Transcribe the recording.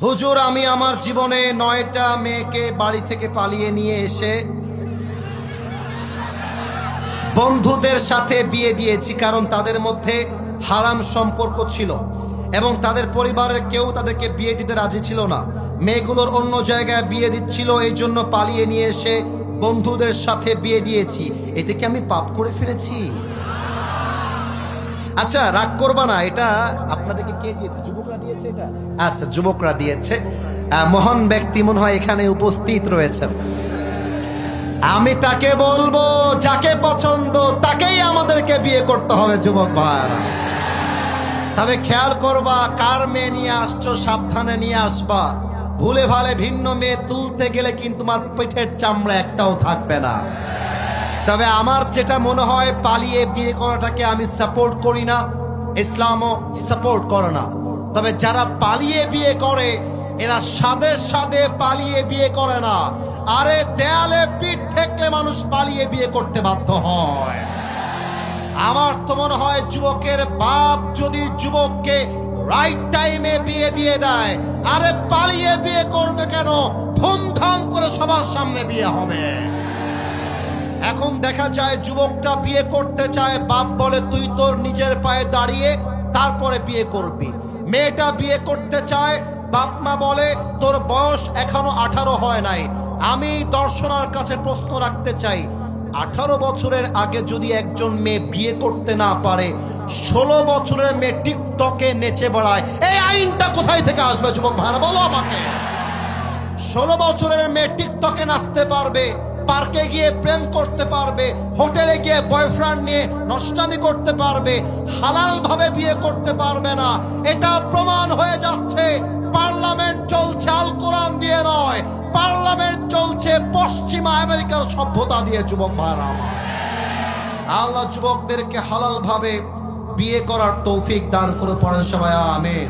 হুজুর, আমি আমার জীবনে 9টা মেয়েকে বাড়ি থেকে পালিয়ে নিয়ে এসে বন্ধুদের সাথে বিয়ে দিয়েছি, কারণ তাদের মধ্যে হারাম সম্পর্ক ছিল এবং তাদের পরিবারের কেউ তাদেরকে বিয়ে দিতে রাজি ছিল না। মেয়েগুলোর অন্য জায়গায় বিয়ে দিচ্ছিল, এই জন্য পালিয়ে নিয়ে এসে বন্ধুদের সাথে বিয়ে দিয়েছি। এতে কি আমি পাপ করে ফেলেছি? আচ্ছা, রাগ করবা না, এটা আপনাদেরকে কে দিয়েছে? যুবকরা দিয়েছে এটা? আচ্ছা, যুবকরা দিয়েছে। মহান ব্যক্তি মনে হয় এখানে উপস্থিত রয়েছেন। আমি তাকে বলবো, যাকে পছন্দ তাকেই আমাদেরকে বিয়ে করতে হবে যুবক ভাইরা। তবে খেয়াল করবা, কার মেয়ে নিয়ে আসছো সাবধানে নিয়ে আসবা। ভুলে ভালে ভিন্ন মেয়ে তুলতে গেলে কিন্তু তোমার পেটের চামড়া একটাও থাকবে না। তবে আমার যেটা মনে হয়, পালিয়ে বিয়ে করাটাকে আমি সাপোর্ট করি না, ইসলামও সাপোর্ট করে না। তবে যারা পালিয়ে বিয়ে করে, এরা সাদে সাদে পালিয়ে বিয়ে করে না। আরে দেয়ালে পিঠ ঠেকলে মানুষ পালিয়ে বিয়ে করতে বাধ্য হয়। আমার তো মনে হয় যুবকের বাপ যদি যুবককে রাইট টাইমে বিয়ে দিয়ে দেয়, আরে পালিয়ে বিয়ে করবে কেন? ধুমধাম করে সবার সামনে বিয়ে হবে। এখন দেখা যায় যুবকটা বিয়ে করতে চায়, বাপ বলে তুই তোর নিজের পায়ে দাঁড়িয়ে তারপরে বিয়ে করবি। মেয়েটা বিয়ে করতে চায়, বাপ মা বলে তোর বয়স এখনো 18 হয় নাই। আমি দর্শনার কাছে প্রশ্ন রাখতে চাই, 18 বছরের আগে যদি একজন মেয়ে বিয়ে করতে না পারে, 16 বছরের মেয়ে টিকটকে নেচে বেড়ায়, এই আইনটা কোথায় থেকে আসবে যুবক ভাইরা বলো আমাকে? 16 বছরের মেয়ে টিকটকে নাচতে পারবে, পার্কে গিয়ে প্রেম করতে পারবে, হোটেলে গিয়ে বয়ফ্রেন্ড নিয়ে নষ্টামি করতে পারবে, হালাল ভাবে বিয়ে করতে পারবে না। এটা প্রমাণ হয়ে যাচ্ছে। পার্লামেন্ট চলছে আল কোরআন দিয়ে নয়, পার্লামেন্ট চলছে পশ্চিমা আমেরিকার সভ্যতা দিয়ে যুবক ভাইরা। আল্লাহ যুবকদেরকে হালাল ভাবে বিয়ে করার তৌফিক দান করে, পড়েন সবাই আমিন।